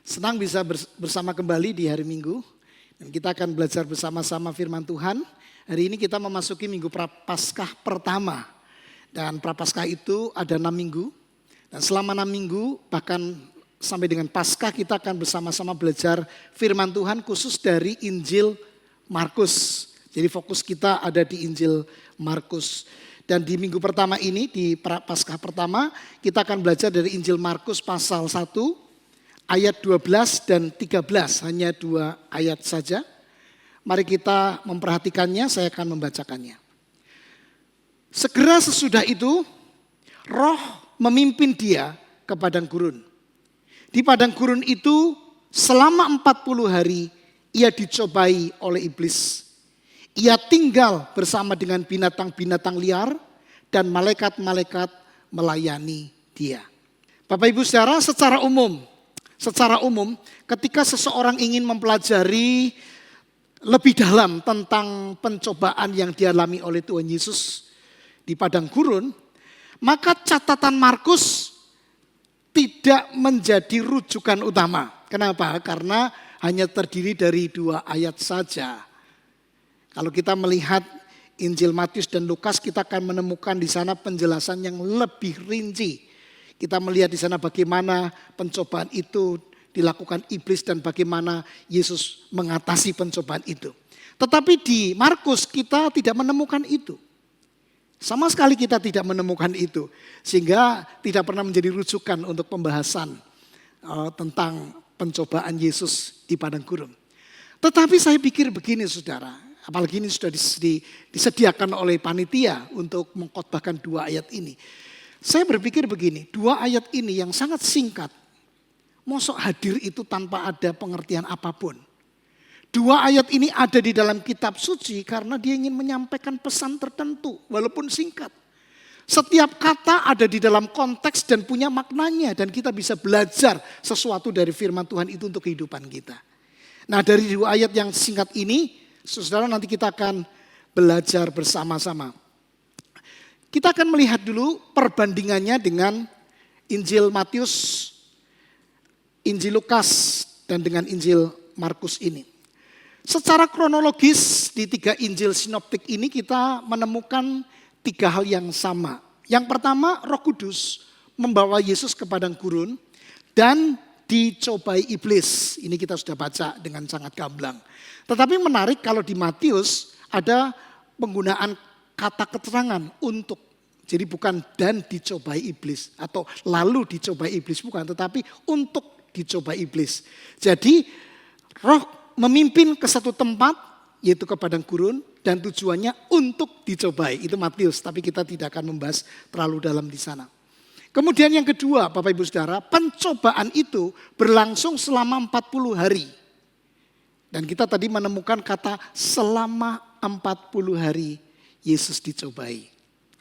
Senang bisa bersama kembali di hari Minggu. Dan kita akan belajar bersama-sama firman Tuhan. Hari ini kita memasuki Minggu Prapaskah pertama. Dan Prapaskah itu ada 6 minggu. Dan selama 6 minggu bahkan sampai dengan Paskah kita akan bersama-sama belajar firman Tuhan khusus dari Injil Markus. Jadi fokus kita ada di Injil Markus. Dan di minggu pertama ini, di Prapaskah pertama, kita akan belajar dari Injil Markus pasal 1, ayat 12 dan 13, hanya 2 ayat saja. Mari kita memperhatikannya, saya akan membacakannya. Segera sesudah itu, Roh memimpin dia ke padang gurun. Di padang gurun itu, selama 40 hari, ia dicobai oleh iblis. Ia tinggal bersama dengan binatang-binatang liar dan malaikat-malaikat melayani dia. Bapak Ibu Saudara, secara umum ketika seseorang ingin mempelajari lebih dalam tentang pencobaan yang dialami oleh Tuhan Yesus di padang gurun, maka catatan Markus tidak menjadi rujukan utama. Kenapa? Karena hanya terdiri dari 2 ayat saja. Kalau kita melihat Injil Matius dan Lukas, kita akan menemukan di sana penjelasan yang lebih rinci. Kita melihat di sana bagaimana pencobaan itu dilakukan iblis dan bagaimana Yesus mengatasi pencobaan itu. Tetapi di Markus kita tidak menemukan itu. Sama sekali kita tidak menemukan itu. Sehingga tidak pernah menjadi rujukan untuk pembahasan tentang pencobaan Yesus di padang gurun. Tetapi saya pikir begini saudara. Apalagi ini sudah disediakan oleh panitia untuk mengkhotbahkan 2 ayat ini. Saya berpikir begini, 2 ayat ini yang sangat singkat. Mosok hadir itu tanpa ada pengertian apapun. 2 ayat ini ada di dalam kitab suci karena dia ingin menyampaikan pesan tertentu walaupun singkat. Setiap kata ada di dalam konteks dan punya maknanya dan kita bisa belajar sesuatu dari firman Tuhan itu untuk kehidupan kita. Nah dari 2 ayat yang singkat ini, saudara nanti kita akan belajar bersama-sama. Kita akan melihat dulu perbandingannya dengan Injil Matius, Injil Lukas, dan dengan Injil Markus ini. Secara kronologis di 3 Injil sinoptik ini kita menemukan 3 hal yang sama. Yang pertama, Roh Kudus membawa Yesus ke padang gurun dan dicobai iblis. Ini kita sudah baca dengan sangat gamblang. Tetapi menarik kalau di Matius ada penggunaan kata keterangan untuk. Jadi bukan dan dicobai iblis atau lalu dicobai iblis, bukan. Tetapi untuk dicobai iblis. Jadi Roh memimpin ke satu tempat yaitu ke padang gurun dan tujuannya untuk dicobai. Itu Matius, tapi kita tidak akan membahas terlalu dalam di sana. Kemudian yang kedua Bapak Ibu Saudara, pencobaan itu berlangsung selama 40 hari. Dan kita tadi menemukan kata selama 40 hari Yesus dicobai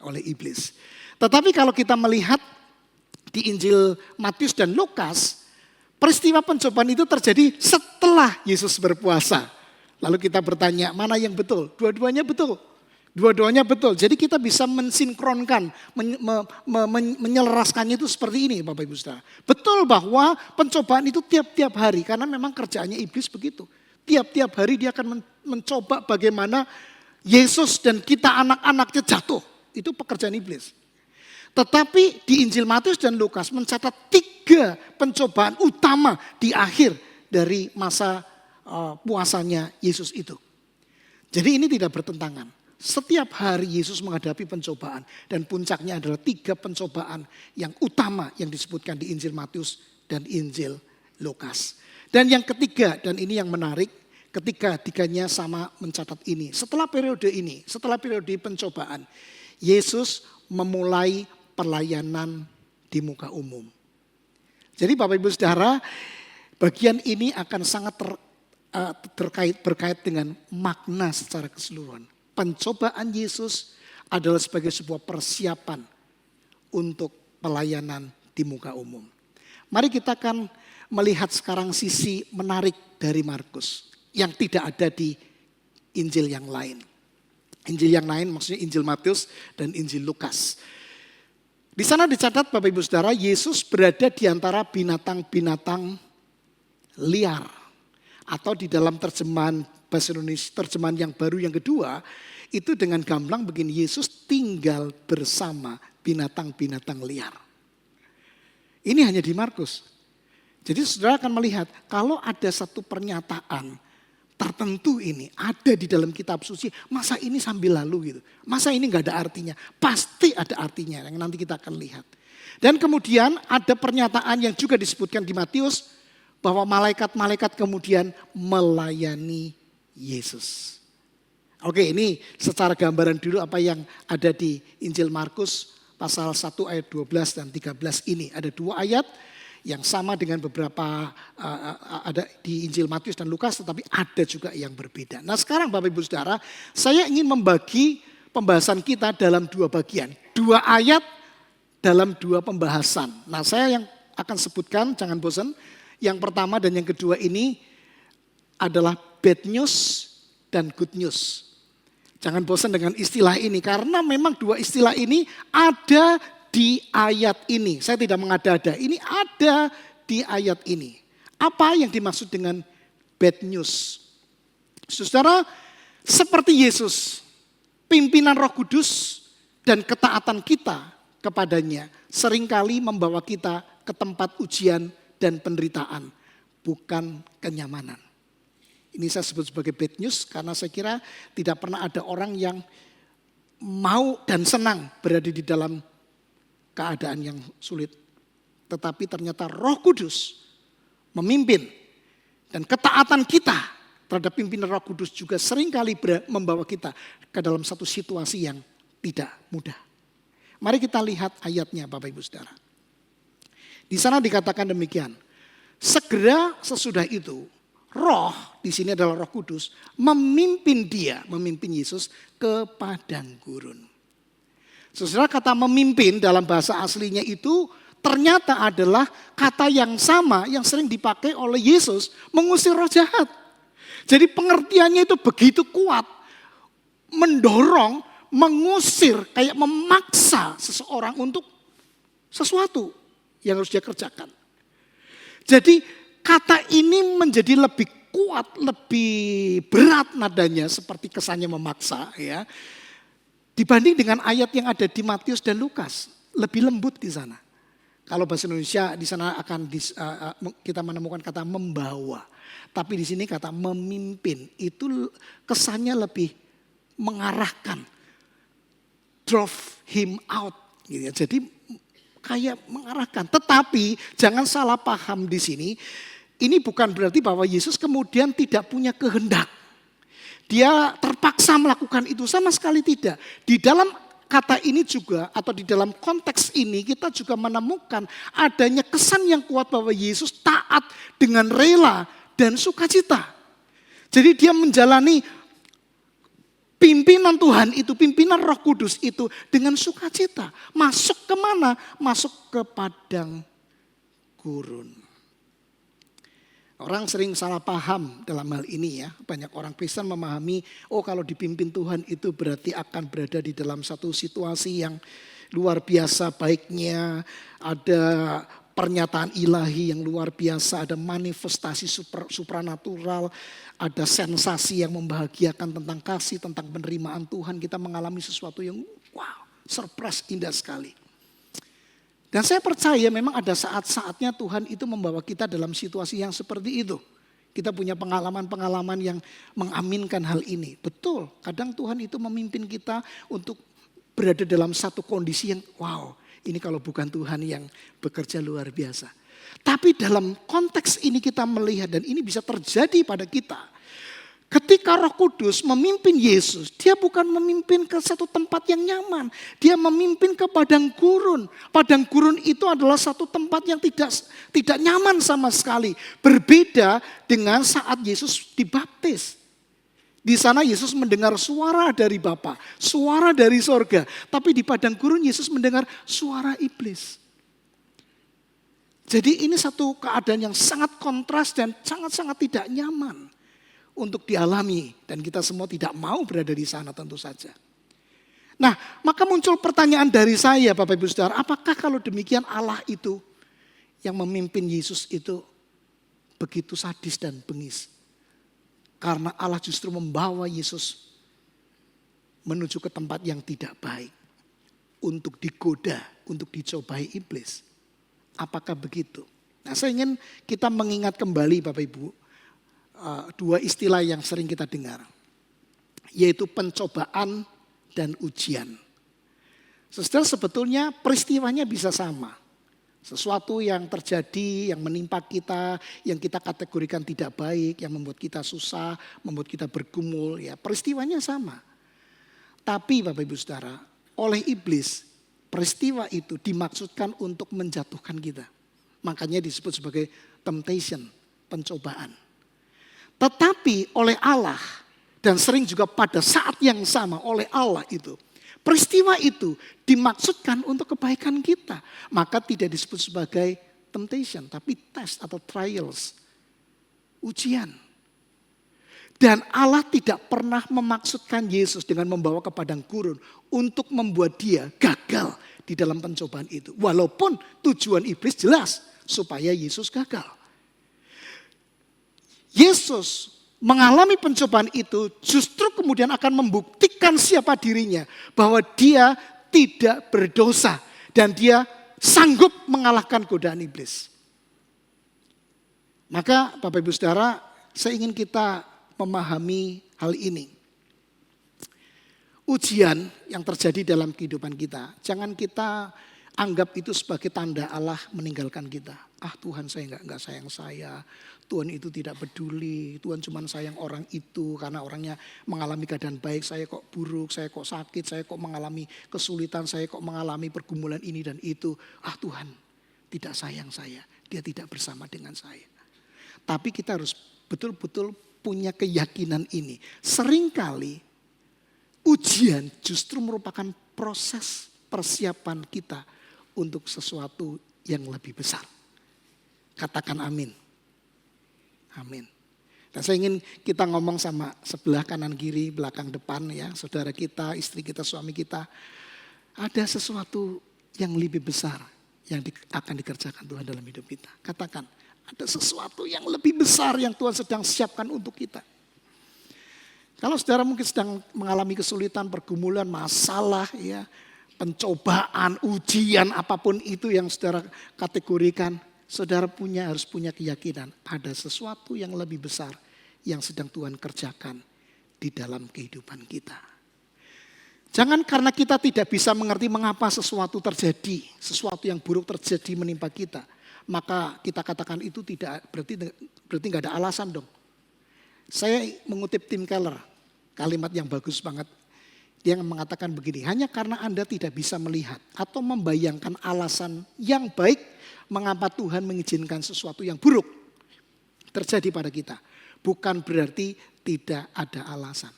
oleh iblis. Tetapi kalau kita melihat di Injil Matius dan Lukas, peristiwa pencobaan itu terjadi setelah Yesus berpuasa. Lalu kita bertanya, mana yang betul? Dua-duanya betul. Dua-duanya betul. Jadi kita bisa mensinkronkan, menyelaraskannya itu seperti ini Bapak Ibu Saudara. Betul bahwa pencobaan itu tiap-tiap hari karena memang kerjaannya iblis begitu. Tiap-tiap hari dia akan mencoba bagaimana Yesus dan kita anak-anaknya jatuh. Itu pekerjaan iblis. Tetapi di Injil Matius dan Lukas mencatat 3 pencobaan utama di akhir dari masa puasanya Yesus itu. Jadi ini tidak bertentangan. Setiap hari Yesus menghadapi pencobaan. Dan puncaknya adalah 3 pencobaan yang utama yang disebutkan di Injil Matius dan Injil Lukas. Dan yang ketiga, dan ini yang menarik, ketiga-tiganya sama mencatat ini. Setelah periode pencobaan, Yesus memulai pelayanan di muka umum. Jadi Bapak Ibu Saudara, bagian ini akan sangat berkait dengan makna secara keseluruhan. Pencobaan Yesus adalah sebagai sebuah persiapan untuk pelayanan di muka umum. Mari kita akan melihat sekarang sisi menarik dari Markus yang tidak ada di Injil yang lain. Injil yang lain maksudnya Injil Matius dan Injil Lukas. Di sana dicatat Bapak Ibu Saudara, Yesus berada di antara binatang-binatang liar. Atau di dalam terjemahan bahasa Indonesia, terjemahan yang baru yang kedua, itu dengan gamblang begini, Yesus tinggal bersama binatang-binatang liar. Ini hanya di Markus. Jadi saudara akan melihat kalau ada satu pernyataan tertentu ini ada di dalam kitab suci, masa ini sambil lalu gitu. Masa ini gak ada artinya? Pasti ada artinya yang nanti kita akan lihat. Dan kemudian ada pernyataan yang juga disebutkan di Matius, bahwa malaikat-malaikat kemudian melayani Yesus. Oke, ini secara gambaran dulu apa yang ada di Injil Markus pasal 1 ayat 12 dan 13 ini. Ada dua ayat yang sama dengan beberapa ada di Injil Matius dan Lukas, tetapi ada juga yang berbeda. Nah sekarang Bapak Ibu Saudara, saya ingin membagi pembahasan kita dalam dua bagian. Dua ayat dalam dua pembahasan. Nah saya yang akan sebutkan, jangan bosan. Yang pertama dan yang kedua ini adalah bad news dan good news. Jangan bosan dengan istilah ini karena memang dua istilah ini ada di ayat ini. Saya tidak mengada-ada, ini ada di ayat ini. Apa yang dimaksud dengan bad news? Saudara, seperti Yesus, pimpinan Roh Kudus dan ketaatan kita kepadanya seringkali membawa kita ke tempat ujian dan penderitaan, bukan kenyamanan. Ini saya sebut sebagai bad news karena saya kira tidak pernah ada orang yang mau dan senang berada di dalam keadaan yang sulit. Tetapi ternyata Roh Kudus memimpin dan ketaatan kita terhadap pimpinan Roh Kudus juga seringkali membawa kita ke dalam satu situasi yang tidak mudah. Mari kita lihat ayatnya Bapak Ibu Saudara. Di sana dikatakan demikian, segera sesudah itu Roh, di sini adalah Roh Kudus, memimpin Yesus ke padang gurun. Saudara, kata memimpin dalam bahasa aslinya itu ternyata adalah kata yang sama yang sering dipakai oleh Yesus mengusir roh jahat. Jadi pengertiannya itu begitu kuat, mendorong, mengusir, kayak memaksa seseorang untuk sesuatu yang harus dia kerjakan. Jadi kata ini menjadi lebih kuat, lebih berat nadanya seperti kesannya memaksa ya. Dibanding dengan ayat yang ada di Matius dan Lukas, lebih lembut di sana. Kalau bahasa Indonesia di sana akan kita menemukan kata membawa. Tapi di sini kata memimpin itu kesannya lebih mengarahkan. Drove him out gitu ya. Jadi kayak mengarahkan. Tetapi jangan salah paham di sini. Ini bukan berarti bahwa Yesus kemudian tidak punya kehendak. Dia terpaksa melakukan itu, sama sekali tidak. Di dalam kata ini juga atau di dalam konteks ini kita juga menemukan adanya kesan yang kuat bahwa Yesus taat dengan rela dan sukacita. Jadi dia menjalani pimpinan Tuhan itu, pimpinan Roh Kudus itu dengan sukacita. Masuk kemana? Masuk ke padang gurun. Orang sering salah paham dalam hal ini ya. Banyak orang Kristen memahami, oh kalau dipimpin Tuhan itu berarti akan berada di dalam satu situasi yang luar biasa baiknya. Ada pernyataan ilahi yang luar biasa, ada manifestasi supranatural, ada sensasi yang membahagiakan tentang kasih, tentang penerimaan Tuhan. Kita mengalami sesuatu yang wow, surprise indah sekali. Dan saya percaya memang ada saat-saatnya Tuhan itu membawa kita dalam situasi yang seperti itu. Kita punya pengalaman-pengalaman yang mengaminkan hal ini. Betul, kadang Tuhan itu memimpin kita untuk berada dalam satu kondisi yang wow, ini kalau bukan Tuhan yang bekerja luar biasa. Tapi dalam konteks ini kita melihat dan ini bisa terjadi pada kita. Ketika Roh Kudus memimpin Yesus, dia bukan memimpin ke satu tempat yang nyaman. Dia memimpin ke padang gurun. Padang gurun itu adalah satu tempat yang tidak nyaman sama sekali. Berbeda dengan saat Yesus dibaptis. Di sana Yesus mendengar suara dari Bapa, suara dari sorga. Tapi di padang gurun Yesus mendengar suara iblis. Jadi ini satu keadaan yang sangat kontras dan sangat-sangat tidak nyaman untuk dialami, dan kita semua tidak mau berada di sana tentu saja. Nah, maka muncul pertanyaan dari saya Bapak Ibu Saudara, apakah kalau demikian Allah itu yang memimpin Yesus itu begitu sadis dan bengis. Karena Allah justru membawa Yesus menuju ke tempat yang tidak baik. Untuk digoda, untuk dicobai iblis. Apakah begitu? Nah, saya ingin kita mengingat kembali Bapak Ibu. Dua istilah yang sering kita dengar. Yaitu pencobaan dan ujian. Saudara, sebetulnya peristiwanya bisa sama. Sesuatu yang terjadi, yang menimpa kita, yang kita kategorikan tidak baik, yang membuat kita susah, membuat kita bergumul, ya peristiwanya sama. Tapi Bapak Ibu Saudara, oleh iblis, peristiwa itu dimaksudkan untuk menjatuhkan kita. Makanya disebut sebagai temptation, pencobaan. Tetapi oleh Allah, dan sering juga pada saat yang sama oleh Allah itu, peristiwa itu dimaksudkan untuk kebaikan kita. Maka tidak disebut sebagai temptation, tapi test atau trials. Ujian. Dan Allah tidak pernah memaksudkan Yesus dengan membawa ke padang gurun untuk membuat dia gagal di dalam pencobaan itu. Walaupun tujuan iblis jelas supaya Yesus gagal. Yesus mengalami pencobaan itu justru kemudian akan membuktikan siapa dirinya. Bahwa dia tidak berdosa dan dia sanggup mengalahkan godaan iblis. Maka Bapak Ibu Saudara, saya ingin kita memahami hal ini. Ujian yang terjadi dalam kehidupan kita, jangan kita anggap itu sebagai tanda Allah meninggalkan kita. Ah, Tuhan saya enggak sayang saya. Tuhan itu tidak peduli. Tuhan cuma sayang orang itu karena orangnya mengalami keadaan baik. Saya kok buruk, saya kok sakit, saya kok mengalami kesulitan, saya kok mengalami pergumulan ini dan itu. Ah, Tuhan tidak sayang saya. Dia tidak bersama dengan saya. Tapi kita harus betul-betul punya keyakinan ini. Seringkali ujian justru merupakan proses persiapan kita untuk sesuatu yang lebih besar. Katakan amin. Amin. Dan saya ingin kita ngomong sama sebelah kanan kiri, belakang depan ya. Saudara kita, istri kita, suami kita. Ada sesuatu yang lebih besar yang akan dikerjakan Tuhan dalam hidup kita. Katakan, ada sesuatu yang lebih besar yang Tuhan sedang siapkan untuk kita. Kalau saudara mungkin sedang mengalami kesulitan, pergumulan, masalah, ya, pencobaan, ujian, apapun itu yang saudara kategorikan, saudara harus punya keyakinan ada sesuatu yang lebih besar yang sedang Tuhan kerjakan di dalam kehidupan kita. Jangan karena kita tidak bisa mengerti mengapa sesuatu terjadi, sesuatu yang buruk terjadi menimpa kita, maka kita katakan itu tidak berarti nggak ada alasan dong. Saya mengutip Tim Keller, kalimat yang bagus banget. Dia mengatakan begini, hanya karena Anda tidak bisa melihat atau membayangkan alasan yang baik mengapa Tuhan mengizinkan sesuatu yang buruk terjadi pada kita. Bukan berarti tidak ada alasan.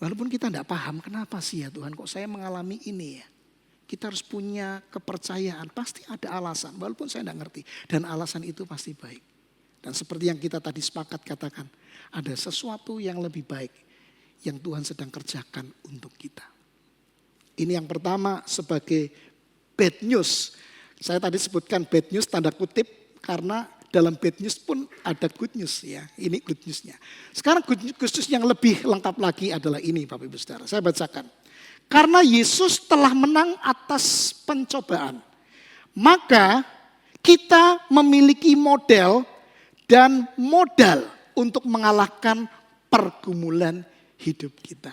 Walaupun kita tidak paham kenapa sih ya Tuhan kok saya mengalami ini ya. Kita harus punya kepercayaan, pasti ada alasan walaupun saya tidak ngerti. Dan alasan itu pasti baik. Dan seperti yang kita tadi sepakat katakan, ada sesuatu yang lebih baik yang Tuhan sedang kerjakan untuk kita. Ini yang pertama sebagai bad news. Saya tadi sebutkan bad news tanda kutip karena dalam bad news pun ada good news ya. Ini good newsnya. Sekarang good news yang lebih lengkap lagi adalah ini Bapak Ibu Saudara. Saya bacakan. Karena Yesus telah menang atas pencobaan. Maka kita memiliki model dan modal untuk mengalahkan pergumulan hidup kita.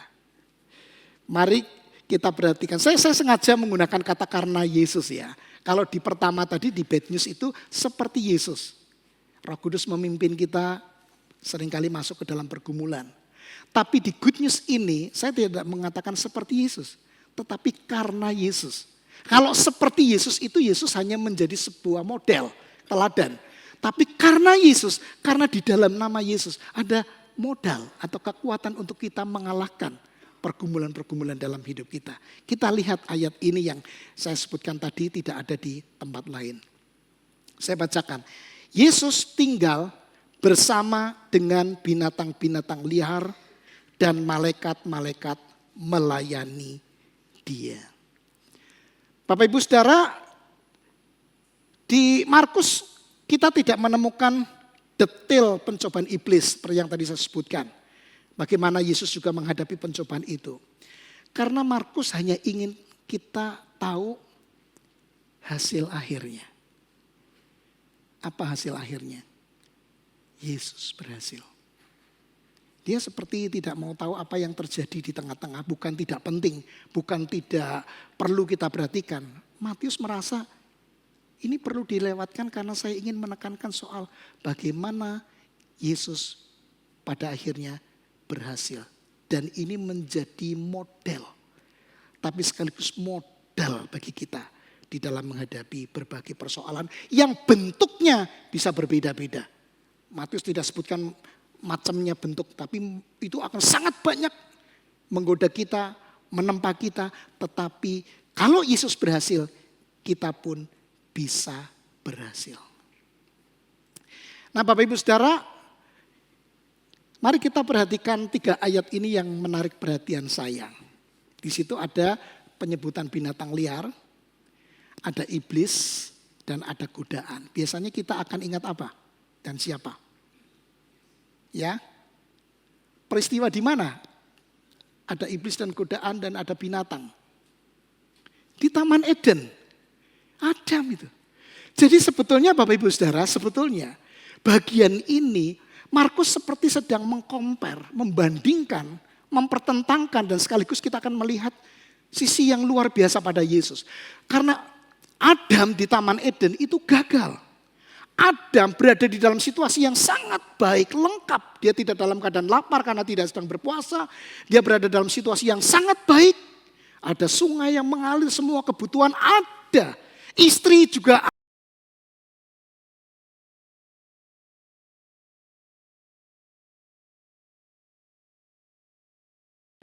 Mari kita perhatikan. Saya sengaja menggunakan kata karena Yesus ya. Kalau di pertama tadi di bad news itu seperti Yesus. Roh Kudus memimpin kita seringkali masuk ke dalam pergumulan. Tapi di good news ini saya tidak mengatakan seperti Yesus. Tetapi karena Yesus. Kalau seperti Yesus itu Yesus hanya menjadi sebuah model, teladan. Tapi karena Yesus, karena di dalam nama Yesus ada modal atau kekuatan untuk kita mengalahkan pergumulan-pergumulan dalam hidup kita. Kita lihat ayat ini yang saya sebutkan tadi tidak ada di tempat lain. Saya bacakan. Yesus tinggal bersama dengan binatang-binatang liar dan malaikat-malaikat melayani dia. Bapak Ibu Saudara, di Markus kita tidak menemukan detail pencobaan iblis seperti yang tadi saya sebutkan. Bagaimana Yesus juga menghadapi pencobaan itu. Karena Markus hanya ingin kita tahu hasil akhirnya. Apa hasil akhirnya? Yesus berhasil. Dia seperti tidak mau tahu apa yang terjadi di tengah-tengah. Bukan tidak penting, bukan tidak perlu kita perhatikan. Matius merasa ini perlu dilewatkan karena saya ingin menekankan soal bagaimana Yesus pada akhirnya berhasil. Dan ini menjadi model. Tapi sekaligus modal bagi kita di dalam menghadapi berbagai persoalan yang bentuknya bisa berbeda-beda. Matius tidak sebutkan macamnya bentuk, tapi itu akan sangat banyak menggoda kita, menempa kita. Tetapi kalau Yesus berhasil, kita pun bisa berhasil. Nah, Bapak Ibu Saudara, mari kita perhatikan 3 ayat ini yang menarik perhatian saya. Di situ ada penyebutan binatang liar, ada iblis, dan ada godaan. Biasanya kita akan ingat apa dan siapa? Ya, peristiwa di mana? Ada iblis dan godaan dan ada binatang. Di Taman Eden, Adam itu. Jadi sebetulnya Bapak Ibu Saudara, sebetulnya bagian ini Markus seperti sedang mengcompare, membandingkan, mempertentangkan, dan sekaligus kita akan melihat sisi yang luar biasa pada Yesus. Karena Adam di Taman Eden itu gagal. Adam berada di dalam situasi yang sangat baik, lengkap. Dia tidak dalam keadaan lapar karena tidak sedang berpuasa. Dia berada dalam situasi yang sangat baik. Ada sungai yang mengalir, semua kebutuhan ada. Istri juga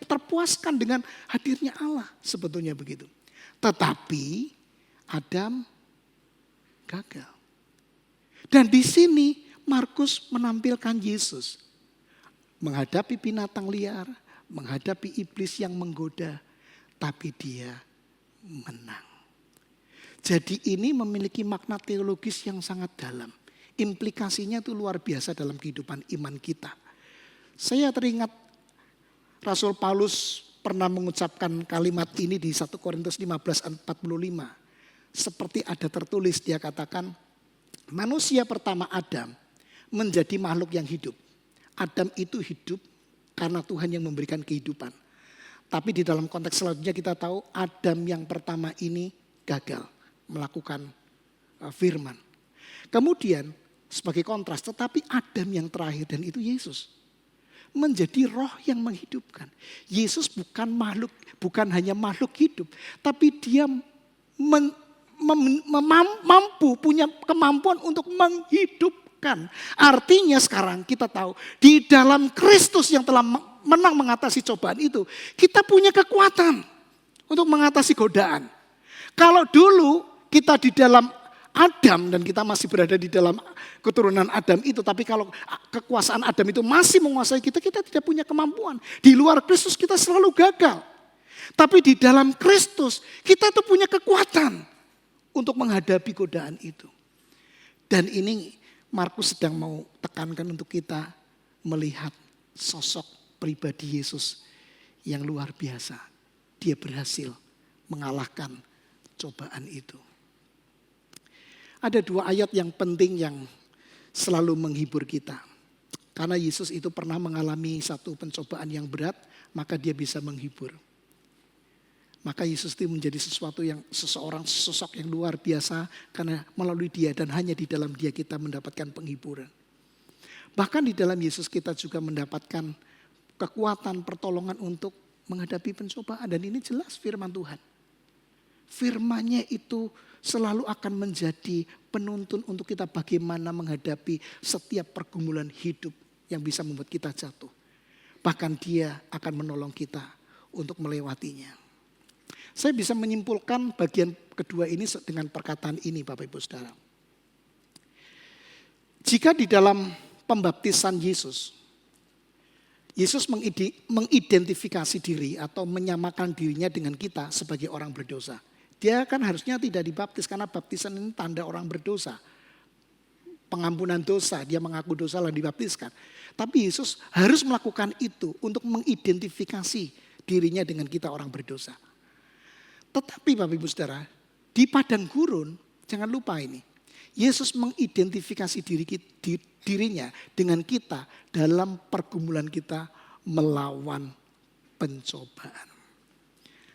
terpuaskan dengan hadirnya Allah, sebetulnya begitu. Tetapi Adam gagal. Dan di sini Markus menampilkan Yesus menghadapi binatang liar, menghadapi iblis yang menggoda, tapi dia menang. Jadi ini memiliki makna teologis yang sangat dalam. Implikasinya itu luar biasa dalam kehidupan iman kita. Saya teringat Rasul Paulus pernah mengucapkan kalimat ini di 1 Korintus 15:45. Seperti ada tertulis, dia katakan, manusia pertama Adam menjadi makhluk yang hidup. Adam itu hidup karena Tuhan yang memberikan kehidupan. Tapi di dalam konteks selanjutnya kita tahu Adam yang pertama ini gagal melakukan firman. Kemudian sebagai kontras, tetapi Adam yang terakhir dan itu Yesus. Menjadi roh yang menghidupkan. Yesus bukan hanya makhluk hidup, tapi dia mampu, punya kemampuan untuk menghidupkan. Artinya sekarang kita tahu di dalam Kristus yang telah menang mengatasi cobaan itu, kita punya kekuatan untuk mengatasi godaan. Kalau dulu kita di dalam Adam dan kita masih berada di dalam keturunan Adam itu. Tapi kalau kekuasaan Adam itu masih menguasai kita, kita tidak punya kemampuan. Di luar Kristus kita selalu gagal. Tapi di dalam Kristus kita itu punya kekuatan untuk menghadapi godaan itu. Dan ini Markus sedang mau tekankan untuk kita melihat sosok pribadi Yesus yang luar biasa. Dia berhasil mengalahkan cobaan itu. Ada 2 ayat yang penting yang selalu menghibur kita. Karena Yesus itu pernah mengalami satu pencobaan yang berat, maka dia bisa menghibur. Maka Yesus itu menjadi sosok yang luar biasa karena melalui dia dan hanya di dalam dia kita mendapatkan penghiburan. Bahkan di dalam Yesus kita juga mendapatkan kekuatan, pertolongan untuk menghadapi pencobaan. Dan ini jelas firman Tuhan. Firman-Nya itu selalu akan menjadi penuntun untuk kita bagaimana menghadapi setiap pergumulan hidup yang bisa membuat kita jatuh. Bahkan dia akan menolong kita untuk melewatinya. Saya bisa menyimpulkan bagian kedua ini dengan perkataan ini Bapak Ibu Saudara. Jika di dalam pembaptisan Yesus mengidentifikasi diri atau menyamakan dirinya dengan kita sebagai orang berdosa. Dia kan harusnya tidak dibaptis karena baptisan ini tanda orang berdosa. pengampunan dosa, dia mengaku dosa lalu dibaptiskan. Tapi Yesus harus melakukan itu untuk mengidentifikasi dirinya dengan kita orang berdosa. Tetapi Bapak Ibu Saudara, di padang gurun, jangan lupa ini. Yesus mengidentifikasi dirinya dengan kita dalam pergumulan kita melawan pencobaan.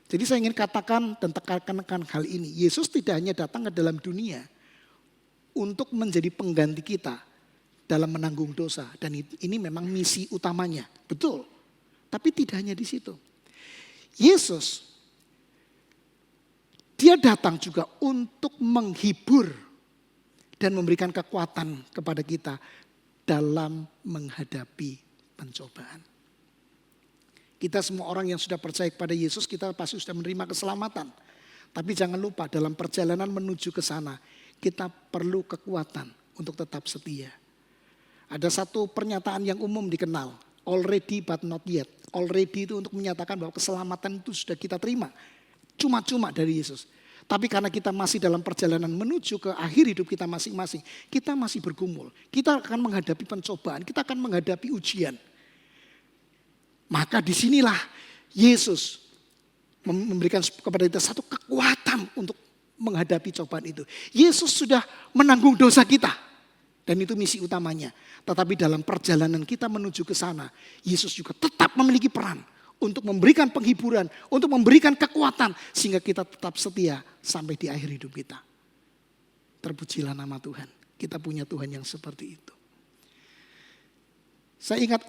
Jadi saya ingin katakan dan tekankan hal ini. Yesus tidak hanya datang ke dalam dunia untuk menjadi pengganti kita dalam menanggung dosa. Dan ini memang misi utamanya. Betul. Tapi tidak hanya di situ. Yesus, dia datang juga untuk menghibur dan memberikan kekuatan kepada kita dalam menghadapi pencobaan. Kita semua orang yang sudah percaya kepada Yesus, kita pasti sudah menerima keselamatan. Tapi jangan lupa dalam perjalanan menuju ke sana, kita perlu kekuatan untuk tetap setia. Ada satu pernyataan yang umum dikenal, already but not yet. Already itu untuk menyatakan bahwa keselamatan itu sudah kita terima. Cuma-cuma dari Yesus. Tapi karena kita masih dalam perjalanan menuju ke akhir hidup kita masing-masing, kita masih bergumul. Kita akan menghadapi pencobaan, kita akan menghadapi ujian. Maka disinilah Yesus memberikan kepada kita satu kekuatan untuk menghadapi cobaan itu. Yesus sudah menanggung dosa kita. Dan itu misi utamanya. Tetapi dalam perjalanan kita menuju ke sana, Yesus juga tetap memiliki peran untuk memberikan penghiburan, untuk memberikan kekuatan sehingga kita tetap setia sampai di akhir hidup kita. Terpujilah nama Tuhan. Kita punya Tuhan yang seperti itu. Saya ingat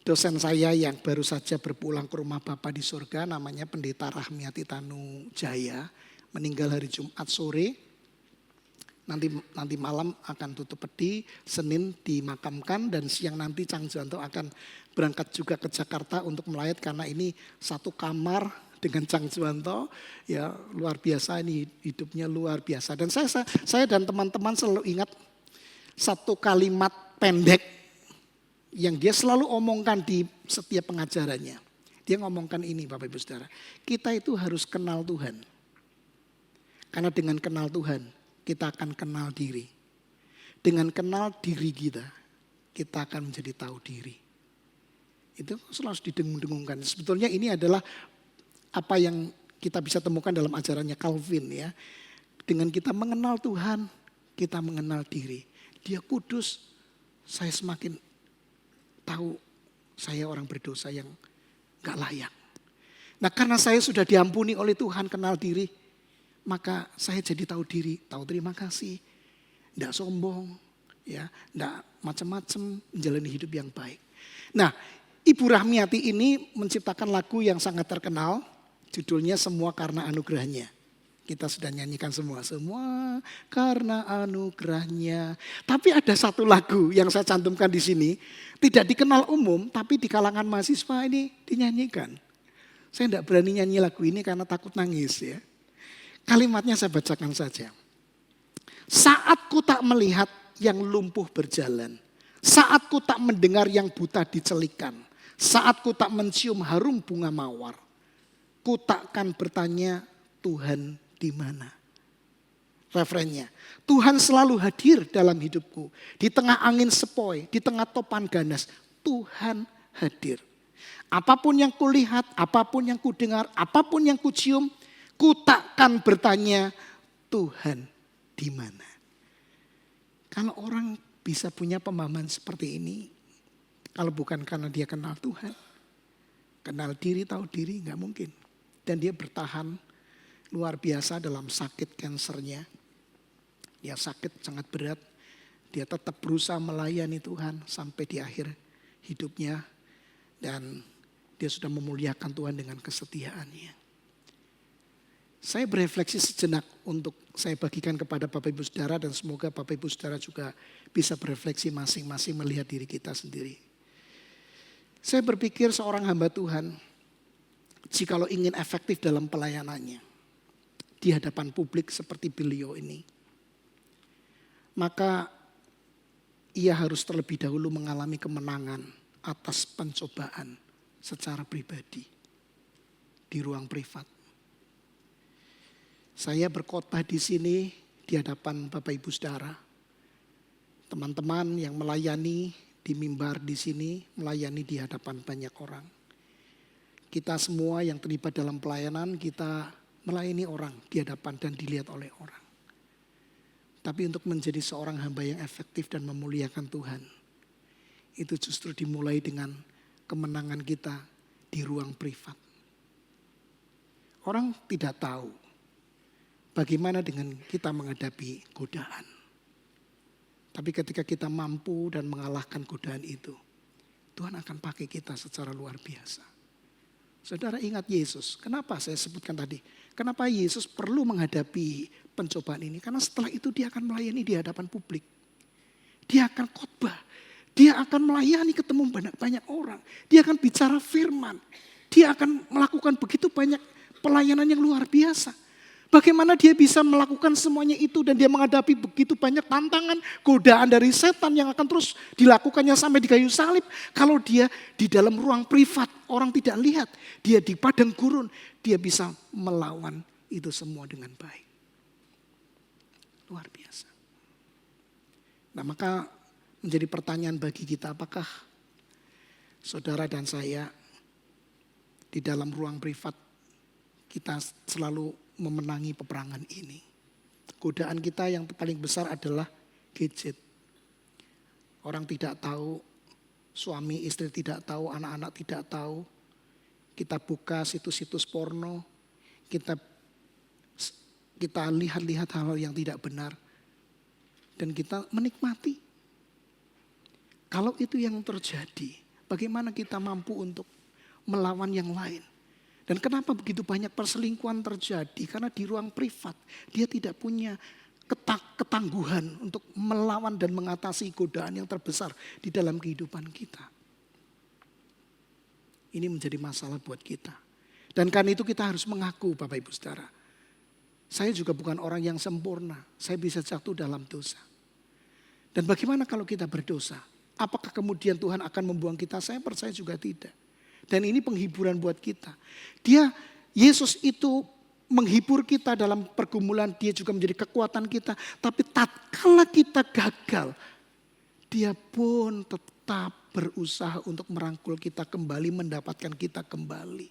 dosen saya yang baru saja berpulang ke rumah Bapa di surga, namanya Pendeta Rahmiati Tanu Jaya, meninggal hari Jumat sore. Nanti malam akan tutup peti, Senin dimakamkan dan siang nanti Cang Juwanto akan berangkat juga ke Jakarta untuk melayat karena ini satu kamar dengan Cang Juwanto. Ya luar biasa, ini hidupnya luar biasa. Dan saya dan teman-teman selalu ingat satu kalimat pendek yang dia selalu omongkan di setiap pengajarannya. Dia ngomongkan ini Bapak Ibu Saudara, kita itu harus kenal Tuhan. Karena dengan kenal Tuhan kita akan kenal diri. Dengan kenal diri kita, kita akan menjadi tahu diri. Itu selalu didengung-dengungkan. Sebetulnya ini adalah apa yang kita bisa temukan dalam ajarannya Calvin ya. Dengan kita mengenal Tuhan, kita mengenal diri. Dia kudus, saya semakin tahu saya orang berdosa yang gak layak. Nah karena saya sudah diampuni oleh Tuhan, kenal diri, maka saya jadi tahu diri, tahu terima kasih, tidak sombong, ya, tidak macam-macam, menjalani hidup yang baik. Nah, Ibu Rahmiati ini menciptakan lagu yang sangat terkenal, judulnya Semua Karena Anugerahnya. Kita sudah nyanyikan semua karena anugerahnya. Tapi ada satu lagu yang saya cantumkan di sini, tidak dikenal umum, tapi di kalangan mahasiswa ini dinyanyikan. Saya tidak berani nyanyi lagu ini karena takut nangis ya. Kalimatnya saya bacakan saja. Saat ku tak melihat yang lumpuh berjalan. Saat ku tak mendengar yang buta dicelikan. Saat ku tak mencium harum bunga mawar. Ku takkan bertanya Tuhan di mana. Referennya. Tuhan selalu hadir dalam hidupku. Di tengah angin sepoi, di tengah topan ganas. Tuhan hadir. Apapun yang kulihat, apapun yang kudengar, apapun yang kucium. Ku takkan bertanya Tuhan di mana. Kalau orang bisa punya pemahaman seperti ini, kalau bukan karena dia kenal Tuhan, kenal diri, tahu diri, nggak mungkin. Dan dia bertahan luar biasa dalam sakit kansernya. Dia sakit sangat berat, dia tetap berusaha melayani Tuhan sampai di akhir hidupnya. Dan dia sudah memuliakan Tuhan dengan kesetiaannya. Saya berefleksi sejenak untuk saya bagikan kepada Bapak Ibu Saudara dan semoga Bapak Ibu Saudara juga bisa berefleksi masing-masing melihat diri kita sendiri. Saya berpikir seorang hamba Tuhan, jikalau ingin efektif dalam pelayanannya di hadapan publik seperti beliau ini, maka ia harus terlebih dahulu mengalami kemenangan atas pencobaan secara pribadi di ruang privat. Saya berkhotbah di sini di hadapan Bapak Ibu Saudara teman-teman yang melayani di mimbar di sini, melayani di hadapan banyak orang. Kita semua yang terlibat dalam pelayanan, kita melayani orang di hadapan dan dilihat oleh orang. Tapi untuk menjadi seorang hamba yang efektif dan memuliakan Tuhan, itu justru dimulai dengan kemenangan kita di ruang privat. Orang tidak tahu bagaimana dengan kita menghadapi godaan. Tapi ketika kita mampu dan mengalahkan godaan itu, Tuhan akan pakai kita secara luar biasa. Saudara ingat Yesus, kenapa saya sebutkan tadi? Kenapa Yesus perlu menghadapi pencobaan ini? Karena setelah itu dia akan melayani di hadapan publik. Dia akan khotbah, dia akan melayani ketemu banyak orang. Dia akan bicara firman, dia akan melakukan begitu banyak pelayanan yang luar biasa. Bagaimana dia bisa melakukan semuanya itu dan dia menghadapi begitu banyak tantangan, godaan dari setan yang akan terus dilakukannya sampai di kayu salib. Kalau dia di dalam ruang privat, orang tidak lihat. Dia di padang gurun, dia bisa melawan itu semua dengan baik. Luar biasa. Nah maka menjadi pertanyaan bagi kita, apakah saudara dan saya di dalam ruang privat kita selalu memenangi peperangan ini. Godaan kita yang paling besar adalah gadget. Orang tidak tahu, suami istri tidak tahu, anak-anak tidak tahu. Kita buka situs-situs porno, kita lihat-lihat hal-hal yang tidak benar. Dan kita menikmati. Kalau itu yang terjadi, bagaimana kita mampu untuk melawan yang lain? Dan kenapa begitu banyak perselingkuhan terjadi? Karena di ruang privat dia tidak punya ketangguhan untuk melawan dan mengatasi godaan yang terbesar di dalam kehidupan kita. Ini menjadi masalah buat kita. Dan karena itu kita harus mengaku Bapak Ibu Saudara. Saya juga bukan orang yang sempurna. Saya bisa jatuh dalam dosa. Dan bagaimana kalau kita berdosa? Apakah kemudian Tuhan akan membuang kita? Saya percaya juga tidak. Dan ini penghiburan buat kita. Yesus itu menghibur kita dalam pergumulan. Dia juga menjadi kekuatan kita. Tapi tatkala kita gagal, dia pun tetap berusaha untuk merangkul kita kembali, mendapatkan kita kembali.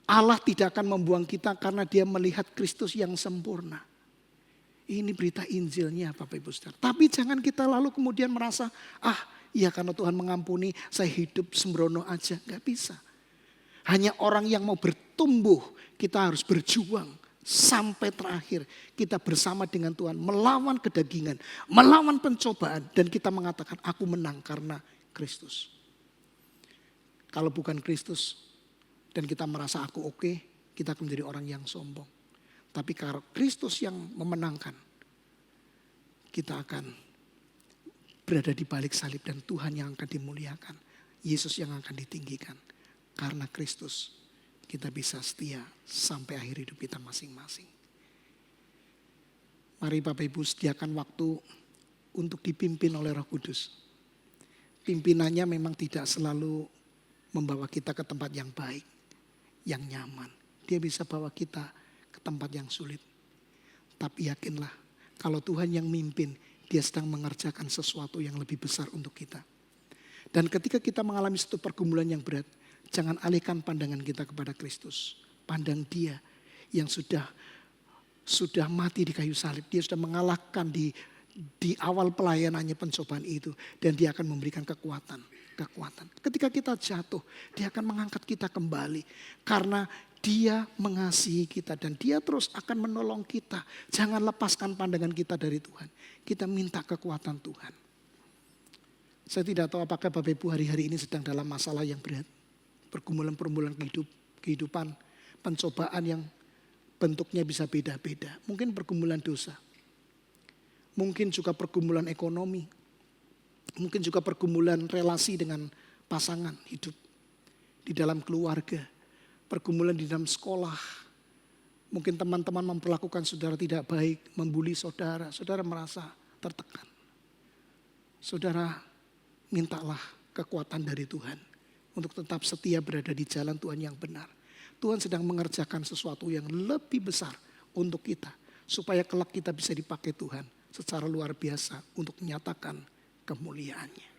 Allah tidak akan membuang kita karena dia melihat Kristus yang sempurna. Ini berita Injilnya Bapak Ibu Saudara. Tapi jangan kita lalu kemudian merasa, ya karena Tuhan mengampuni, saya hidup sembrono aja. Gak bisa. Hanya orang yang mau bertumbuh, kita harus berjuang sampai terakhir. Kita bersama dengan Tuhan melawan kedagingan, melawan pencobaan. Dan kita mengatakan aku menang karena Kristus. Kalau bukan Kristus dan kita merasa aku oke, kita akan menjadi orang yang sombong. Tapi kalau Kristus yang memenangkan, kita akan berada di balik salib dan Tuhan yang akan dimuliakan. Yesus yang akan ditinggikan. Karena Kristus kita bisa setia sampai akhir hidup kita masing-masing. Mari Bapak Ibu sediakan waktu untuk dipimpin oleh Roh Kudus. Pimpinannya memang tidak selalu membawa kita ke tempat yang baik, yang nyaman. Dia bisa bawa kita ke tempat yang sulit. Tapi yakinlah, kalau Tuhan yang mimpin, dia sedang mengerjakan sesuatu yang lebih besar untuk kita. Dan ketika kita mengalami satu pergumulan yang berat, jangan alihkan pandangan kita kepada Kristus. Pandang dia yang sudah mati di kayu salib. Dia sudah mengalahkan di awal pelayanannya pencobaan itu. Dan dia akan memberikan kekuatan. Ketika kita jatuh, dia akan mengangkat kita kembali. Karena dia mengasihi kita dan dia terus akan menolong kita. Jangan lepaskan pandangan kita dari Tuhan. Kita minta kekuatan Tuhan. Saya tidak tahu apakah Bapak Ibu hari-hari ini sedang dalam masalah yang berat. Pergumulan-pergumulan kehidupan, pencobaan yang bentuknya bisa beda-beda. Mungkin pergumulan dosa. Mungkin juga pergumulan ekonomi. Mungkin juga pergumulan relasi dengan pasangan hidup. Di dalam keluarga. Pergumulan di dalam sekolah. Mungkin teman-teman memperlakukan saudara tidak baik, membuli saudara. Saudara merasa tertekan. Saudara mintalah kekuatan dari Tuhan. Untuk tetap setia berada di jalan Tuhan yang benar. Tuhan sedang mengerjakan sesuatu yang lebih besar untuk kita. Supaya kelak kita bisa dipakai Tuhan secara luar biasa untuk menyatakan kemuliaannya.